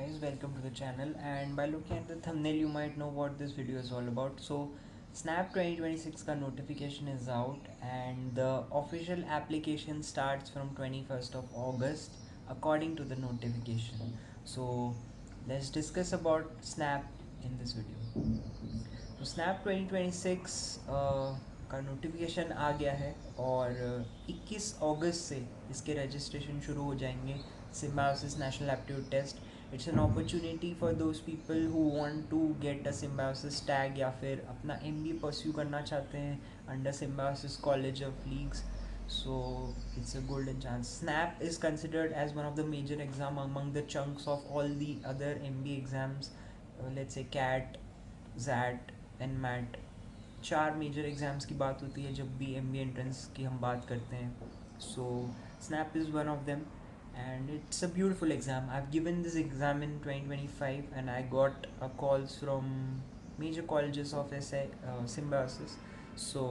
guys, welcome to the channel, and by looking at the thumbnail you might know what this video is all about. So Snap 2026 का notification is out and the official application starts from 21st of August according to the notification. So let's discuss about Snap in this video. तो snap 2026 का notification आ गया है और 21 अगस्त से इसके registration शुरू हो जाएंगे. Symbiosis national aptitude test. It's an opportunity for those people who want to get a Symbiosis tag या फिर अपना एमबीए परस्यू करना चाहते हैं under Symbiosis college of leagues. So it's a golden chance. Snap is considered as one of the major exam among the chunks of all the other MBA exams. Let's say CAT, ZAT and MAT. 4 major exams की बात होती है जब भी MBA entrance की हम बात करते हैं. So snap is one of them and it's a beautiful exam. I've given this exam in 2025 and I got calls from major colleges of Symbiosis. So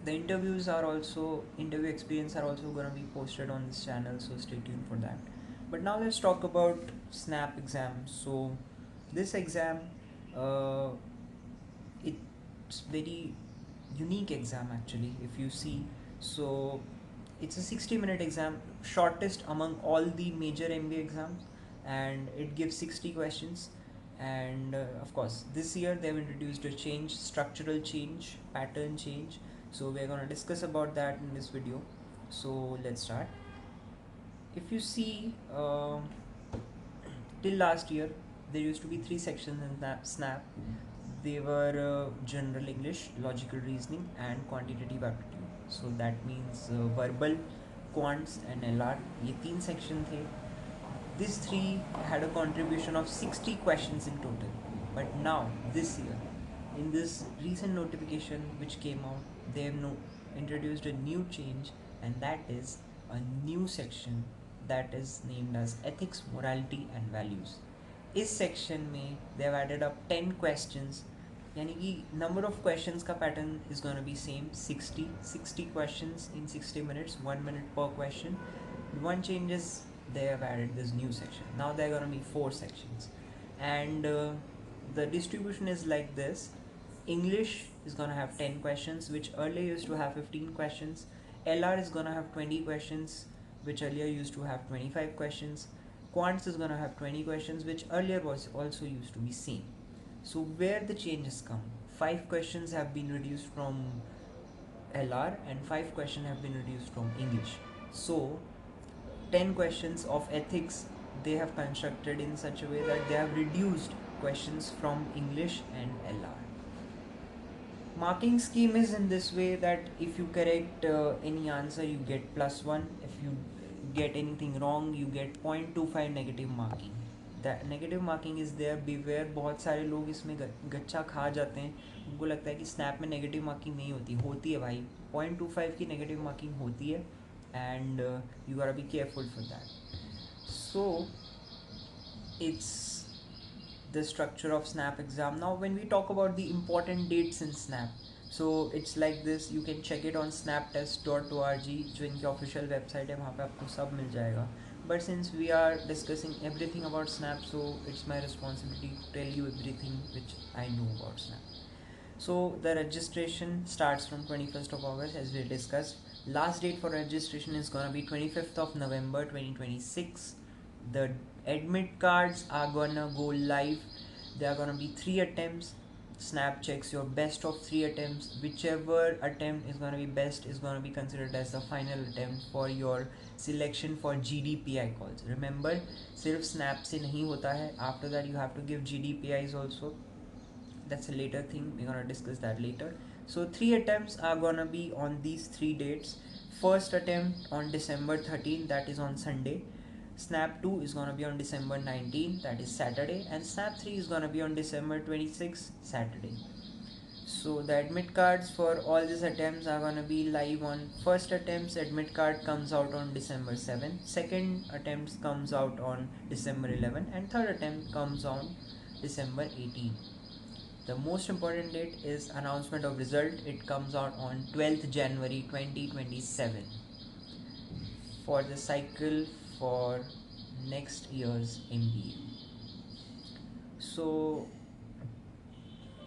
the interview experience are also going to be posted on this channel, so stay tuned for that. But now let's talk about Snap exam. So this exam, uh, it's very unique exam actually if you see. So it's a 60-minute exam, shortest among all the major MBA exams, and it gives 60 questions. And of course this year they've introduced a change, structural change, pattern change. So we're going to discuss about that in this video. So let's start. If you see, till last year there used to be 3 sections in Snap. They were general English, logical reasoning and quantitative aptitude. So that means verbal, quants and LR. ये 3 section थे. These 3 had a contribution of 60 questions in total. But now this year, in this recent notification which came out, they have introduced a new change, and that is a new section that is named as ethics, morality and values. इस section में they have added up 10 questions, यानी कि number of questions का pattern is going to be same, 60 questions in 60 minutes, 1 minute per question. One change is they have added this new section. Now there are going to be 4 sections, and the distribution is like this. English is going to have 10 questions, which earlier used to have 15 questions. LR is going to have 20 questions, which earlier used to have 25 questions. Quants is going to have 20 questions, which earlier was also used to be same. So where the changes come, 5 questions have been reduced from LR and 5 questions have been reduced from English. So 10 questions of ethics they have constructed in such a way that they have reduced questions from English and LR. Marking scheme is in this way that if you correct any answer you get +1. If you get anything wrong you get 0.25 negative marking. That negative marking is there. Beware, बहुत सारे लोग इसमें गच्चा खा जाते हैं. उनको लगता है कि स्नैप में नेगेटिव मार्किंग नहीं होती है भाई. 0.25 की नेगेटिव मार्किंग होती है and you gotta be careful for that. So it's the structure of Snap exam. Now when we talk about the important dates in Snap, so it's like this. You can check it on snaptest.org, जो इनकी official website है, वहाँ पे आपको सब मिल जाएगा. But since we are discussing everything about Snap, so it's my responsibility to tell you everything which I know about Snap. So the registration starts from 21st of August as we discussed. Last date for registration is gonna be 25th of November 2026. The admit cards are gonna go live. There are gonna be 3 attempts. Snap checks your best of 3 attempts. Whichever attempt is gonna be best is gonna be considered as the final attempt for your selection for GDPI calls. Remember, सिर्फ Snap से नहीं होता है. After that you have to give GDPIs also. That's a later thing. We're gonna discuss that later. So 3 attempts are gonna be on these 3 dates. First attempt on December 13th, that is on Sunday. Snap 2 is going to be on December 19th, that is Saturday, and Snap 3 is going to be on December 26th, Saturday. So the admit cards for all these attempts are going to be live on first attempts. Admit card comes out on December 7th, second attempt comes out on December 11th, and third attempt comes on December 18th. The most important date is announcement of result. It comes out on 12th January 2027 for the cycle for next year's MBA. So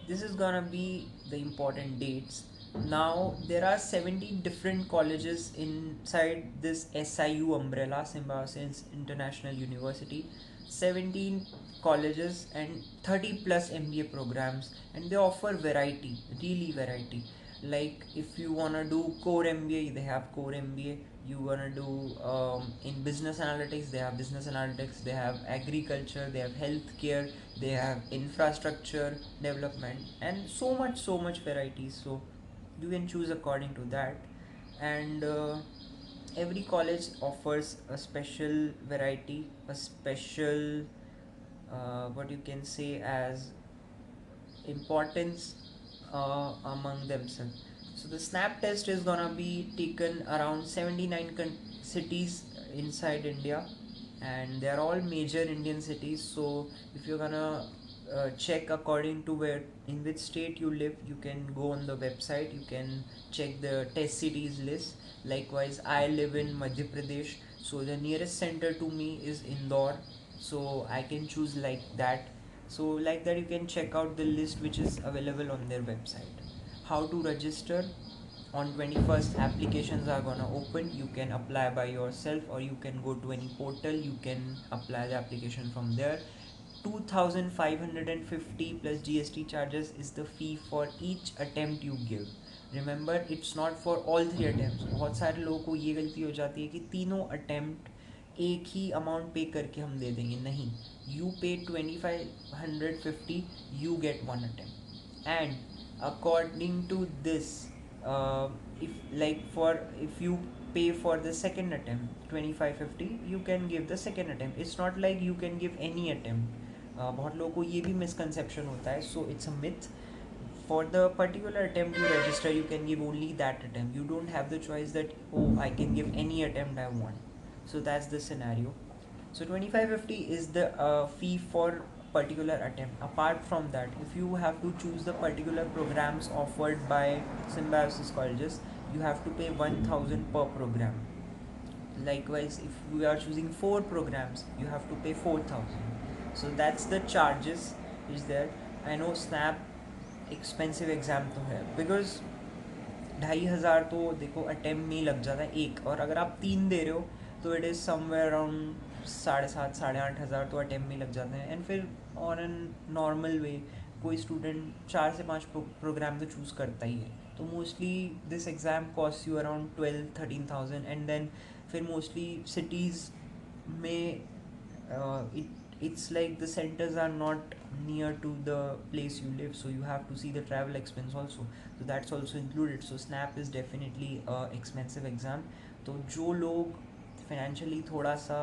this is gonna be the important dates. Now there are 17 different colleges inside this SIU umbrella, Symbiosis International University. 17 colleges and 30 plus MBA programs, and they offer variety, really variety. Like if you wanna do core MBA, they have core MBA. You wanna do in business analytics, they have business analytics. They have agriculture, they have healthcare, they have infrastructure development, and so much variety. So you can choose according to that. And every college offers a special variety, a special what you can say as importance among themselves. So the snap test is gonna be taken around 79 cities inside India, and they are all major Indian cities. So if you're gonna check according to where in which state you live, you can go on the website. You can check the test cities list. Likewise, I live in Madhya Pradesh, so the nearest center to me is Indore. So I can choose like that. So like that you can check out the list which is available on their website. How to register: on 21st applications are gonna open. You can apply by yourself, or you can go to any portal. You can apply the application from there. 2550 plus GST charges is the fee for each attempt you give. Remember, it's not for all three attempts. बहुत सारे लोगों को ये गलती हो जाती है कि तीनों अटेम्प्ट एक ही अमाउंट पे करके हम दे देंगे. नहीं, you pay 2550, you get one attempt. And according to this, if like for if you pay for the second attempt 2550, you can give the second attempt. It's not like you can give any attempt. बहुत लोगों को ये भी misconception होता है. So it's a myth. For the particular attempt you register, you can give only that attempt. You don't have the choice that, oh, I can give any attempt I want. So that's the scenario. So 2550 is the fee for particular attempt. Apart from that, if you have to choose the particular programs offered by Symbiosis colleges, you have to pay 1000 per program. Likewise, if we are choosing 4 programs, you have to pay 4000. So that's the charges is there. I know snap expensive exam तो है, because 2500 तो देखो attempt में ही लग जाता है एक, और अगर आप 3 दे रहे हो तो इट इज़ समवेयर अराउंड 7,500-8,500 तो अटेम्प्ट में लग जाते हैं. एंड फिर ऑन एन नॉर्मल वे कोई स्टूडेंट 4 से 5 प्रोग्राम तो चूज़ करता ही है. तो mostly this exam cost you around 12-13,000. And then फिर मोस्टली सिटीज़ में it's like the centers are not near to the place you live, so you have to see the travel expense also, so that's also included. So snap is definitely a expensive exam. तो जो लोग financially थोड़ा सा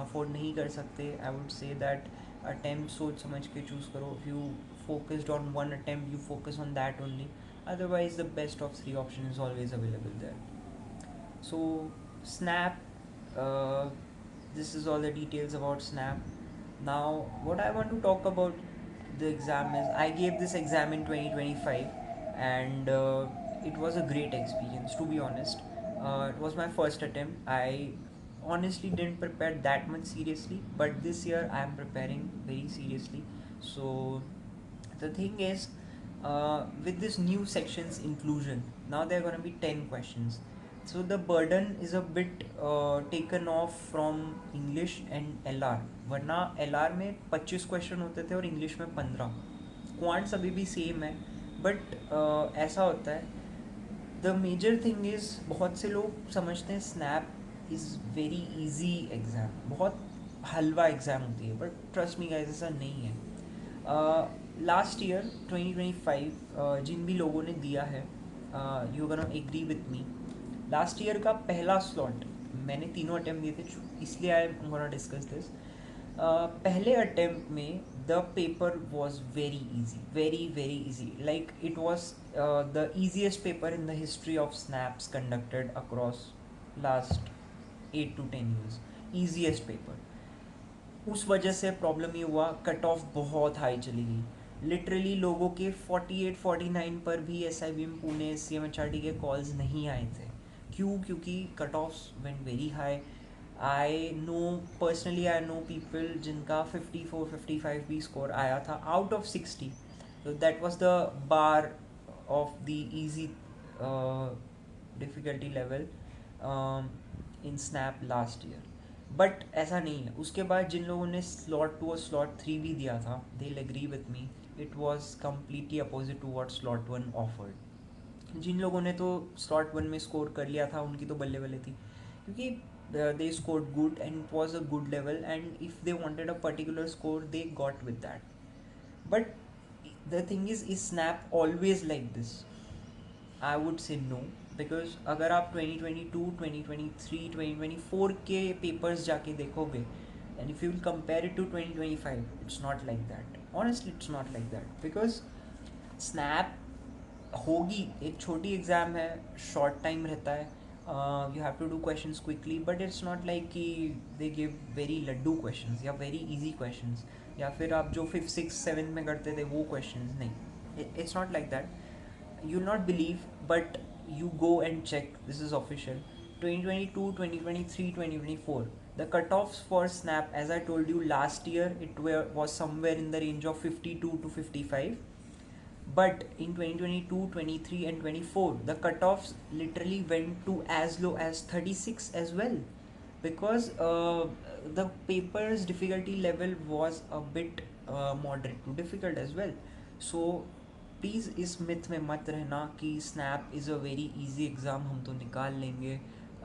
afford नहीं कर सकते, I would say that attempt सोच समझ के choose करो. If you focused on one attempt, you focus on that only. Otherwise the best of 3 option is always available there. So snap, this is all the details about snap. Now what I want to talk about the exam is, I gave this exam in 2025, and it was a great experience, to be honest. It was my first attempt. I honestly didn't prepare that much seriously, but this year I am preparing very seriously. So the thing is, with this new sections inclusion, now there are going to be 10 questions. So the burden is a bit taken off from English and LR. वरना LR में 25 question होते थे और English में 15. Quants अभी भी same है, but ऐसा होता है. द मेजर थिंग इज़, बहुत से लोग समझते हैं snap is very easy exam, बहुत हलवा एग्ज़ाम होती है, बट ट्रस्ट मी गाइस ऐसा नहीं है. लास्ट ईयर 2025 जिन भी लोगों ने दिया है, you gonna agree with me, last year का पहला स्लॉट मैंने तीनों अटैम्प्ट दिए थे, इसलिए I am gonna discuss this. पहले अटैम्प्ट में the paper was very easy, like it was the easiest paper in the history of SNAPs conducted across last 8 to 10 years. Easiest paper. उस वजह से प्रॉब्लम ये हुआ, कट ऑफ बहुत high चली गई. लिटरली लोगों के 48-49 पर भी SIBM पुणे CMHRD के कॉल्स नहीं आए थे. क्यों? क्योंकि cut offs went very high. I know personally, I know people जिनका 54-55 भी स्कोर आया था out of 60. So that was the bar of the easy difficulty level um, in Snap last year. But ऐसा नहीं है. उसके बाद जिन लोगों ने स्लॉट 2 और स्लॉट 3 भी दिया था, they will agree with me, it was completely opposite to what slot 1 offered. जिन लोगों ने तो स्लॉट 1 में स्कोर कर लिया था उनकी तो बल्ले बल्ले थी, क्योंकि they scored good and it was a good level, and if they wanted a particular score they got with that. But the thing is Snap always like this? I would say no, because अगर आप 2022, 2023, 2024 के papers जाके देखोगे, and if you will compare it to 2025, it's not like that. Honestly, it's not like that, because Snap होगी, एक छोटी exam है, short time रहता है, you have to do questions quickly, but it's not like कि they give very laddoo questions या very easy questions, या फिर आप जो 5th 6th 7th में करते थे वो क्वेश्चंस नहीं. It's not like that. You'll not believe, but you go and check, this is official. 2022, 2023, 2024, the cutoffs for Snap, as I told you last year, was somewhere in the range of 52 to 55. But in 2022, 23 and 24, the cutoffs literally went to as low as 36 as well, because the paper's difficulty level was a bit moderate to difficult as well. So please इस myth में मत रहना कि snap is a very easy exam, हम तो निकाल लेंगे,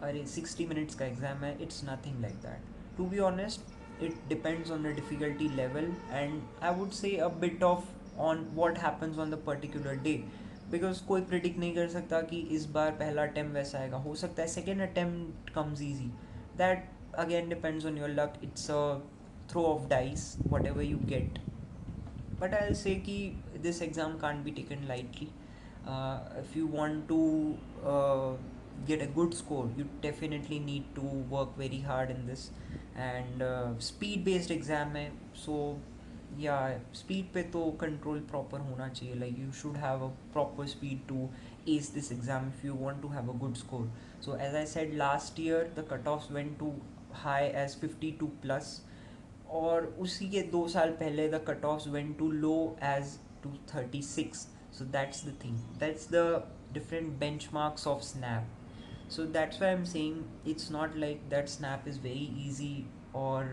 अरे 60 मिनट्स का एग्ज़ाम है. It's nothing like that. To be honest, it depends on the difficulty level, and I would say a bit of on what happens on the particular day, because कोई predict नहीं कर सकता कि इस बार पहला attempt वैसा आएगा. हो सकता है second attempt comes easy. That again depends on your luck. It's a throw of dice, whatever you get. But I'll say कि this exam can't be taken lightly. If you want to get a good score, you definitely need to work very hard in this. And speed based exam है, so yeah, speed पे तो control proper होना चाहिए. Like you should have a proper speed to ace this exam if you want to have a good score. So as I said, last year the cutoffs went to high as 52 plus, और उसी के 2 साल पहले the cut offs went too low as to 36. So that's the thing, that's the different benchmarks of Snap. So that's why I'm saying it's not like that Snap is very easy, or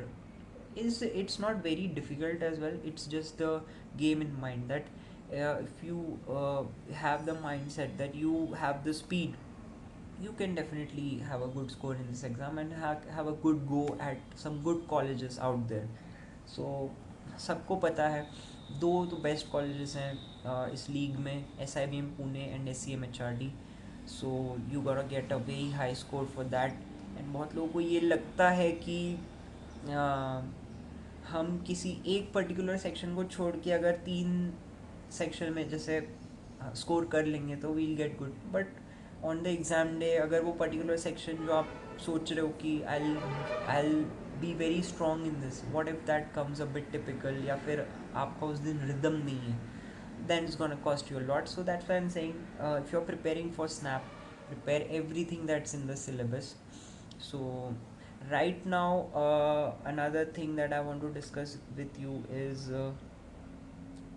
it's not very difficult as well. It's just the game in mind that if you have the mindset that you have the speed, you can definitely have a good score in this exam and have a good go at some good colleges out there. So सबको पता है, दो तो best colleges हैं इस league में, S I B M Pune and S C M H R D. So you gotta get a very high score for that. And बहुत लोगों को ये लगता है कि हम किसी एक पर्टिकुलर सेक्शन को छोड़ के अगर 3 सेक्शन में जैसे स्कोर कर लेंगे तो we'll get good. But on the exam day अगर वो पर्टिकुलर सेक्शन जो आप सोच रहे हो कि I be very strong in this, what if that comes a bit typical, या फिर आपका उस दिन रिदम नहीं है, then it's gonna cost you a lot. So that's why I'm saying, if you're preparing for Snap, prepare everything that's in the syllabus. So right now, another thing that I want to discuss with you is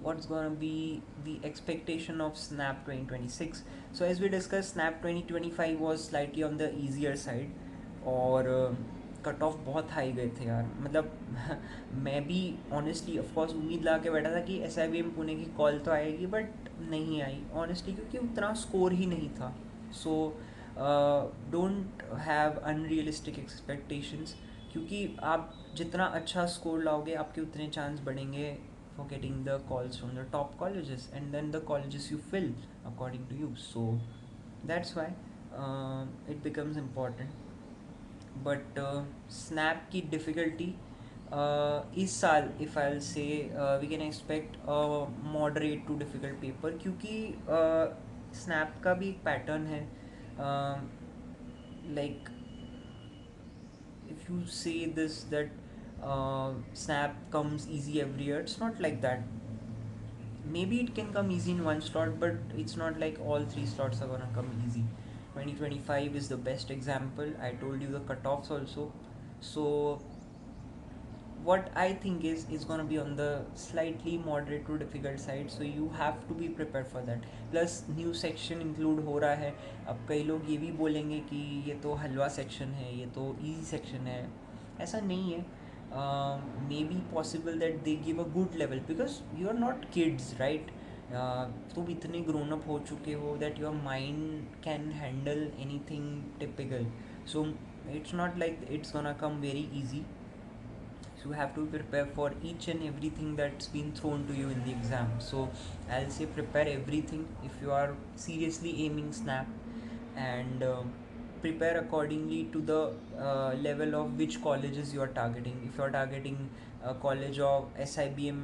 what's gonna be the expectation of Snap 2026. So as we discussed, Snap 2025 was slightly on the easier side, और cut off बहुत high गए थे यार. मतलब मैं भी honestly of course उम्मीद ला के बैठा था कि S I B M Pune की कॉल तो आएगी, बट नहीं आई ऑनेस्टली, क्योंकि उतना स्कोर ही नहीं था. So don't have unrealistic expectations, क्योंकि आप जितना अच्छा स्कोर लाओगे आपके उतने चांस बढ़ेंगे for getting the calls from the top colleges, and then the colleges you fill according to you. So that's why it becomes important. But Snap की difficulty इस साल, if I'll say, we can expect a moderate to difficult paper, क्योंकि Snap का भी एक pattern है. Like if you say this that Snap comes easy every year, it's not like that. Maybe it can come easy in one slot, but it's not like all 3 slots are gonna come easy. 2025 is the best example. I told you the cutoffs also. So what I think is gonna be on the slightly moderate to difficult side, so you have to be prepared for that. Plus new section include हो रहा है. अब कई लोग ये भी बोलेंगे कि ये तो हलवा सेक्शन है, ये तो ईजी सेक्शन है. ऐसा नहीं है. Maybe possible that they give a good level because you are not kids right. तुम इतने ग्रोन अप हो चुके हो that your mind can handle anything typical. So it's not like it's gonna come very easy. So you have to prepare for each and everything that's been thrown to you in the exam. So I'll say prepare everything if you are seriously aiming snap, and prepare accordingly to the level of which colleges you are targeting. If you are targeting a college of SIBM,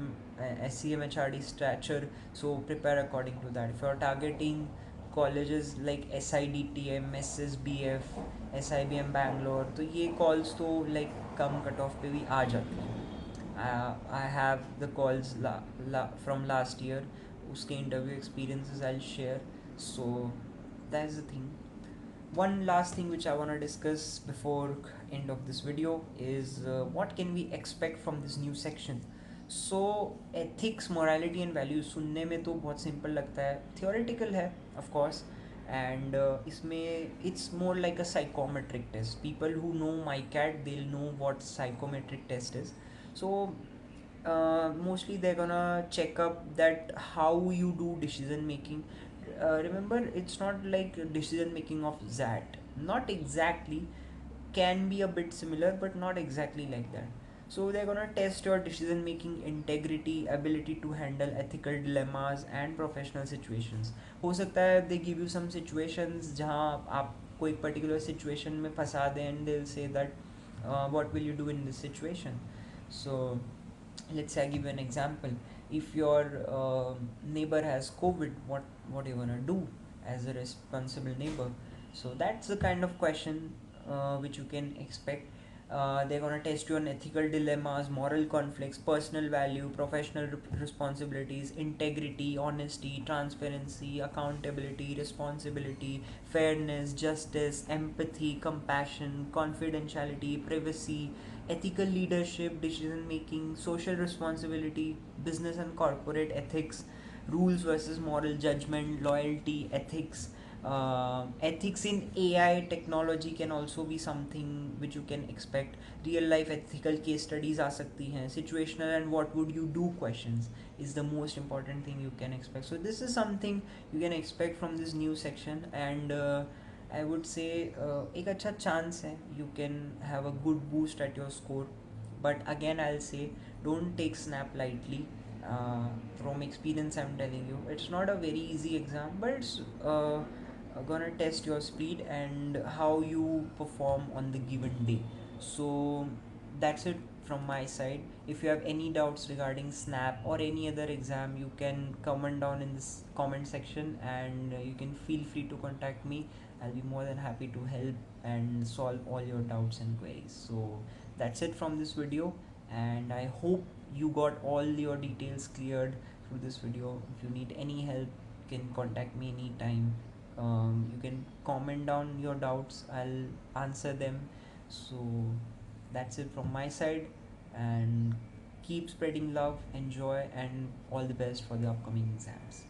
SCMHRD stature, so prepare according to that. If you are targeting colleges like SIDTM, SSBF, SIBM Bangalore, तो ये calls तो like कम cut off पे भी आ जाती हैं. I have the calls from last year. उसके interview experiences I'll share. So that's the thing. One last thing which I want to discuss before end of this video is what can we expect from this new section. So ethics, morality and values सुनने में तो बहुत simple लगता है, theoretical है of course, and इसमें it's more like a psychometric test. People who know MyCat, they'll know what psychometric test is. So mostly they're gonna check up that how you do decision making. Remember, it's not like decision making of that, not exactly, can be a bit similar but not exactly like that. So they're gonna test your decision making integrity, ability to handle ethical dilemmas and professional situations. हो सकता है they give you some situations जहाँ आपको एक particular situation में फंसा दें and they'll say that what will you do in this situation. So let's say I give you an example. If your neighbor has COVID, what are you gonna do as a responsible neighbor? So that's the kind of question which you can expect. They're gonna test you on ethical dilemmas, moral conflicts, personal value, professional responsibilities, integrity, honesty, transparency, accountability, responsibility, fairness, justice, empathy, compassion, confidentiality, privacy, ethical leadership, decision making, social responsibility, business and corporate ethics, rules versus moral judgment, loyalty, ethics. Ethics in AI technology can also be something which you can expect. Real life ethical case studies आ सकती हैं. Situational and what would you do questions is the most important thing you can expect. So this is something you can expect from this new section, and I would say एक अच्छा chance है, you can have a good boost at your score. But again I'll say don't take snap lightly. uh, from experience I'm telling you it's not a very easy exam, but it's gonna test your speed and how you perform on the given day. So that's it from my side. If you have any doubts regarding snap or any other exam, you can comment down in this comment section, and you can feel free to contact me. I'll be more than happy to help and solve all your doubts and queries. So that's it from this video, and I hope you got all your details cleared through this video. If you need any help, you can contact me anytime. You can comment down your doubts, I'll answer them. So that's it from my side, and keep spreading love, enjoy, and all the best for the upcoming exams.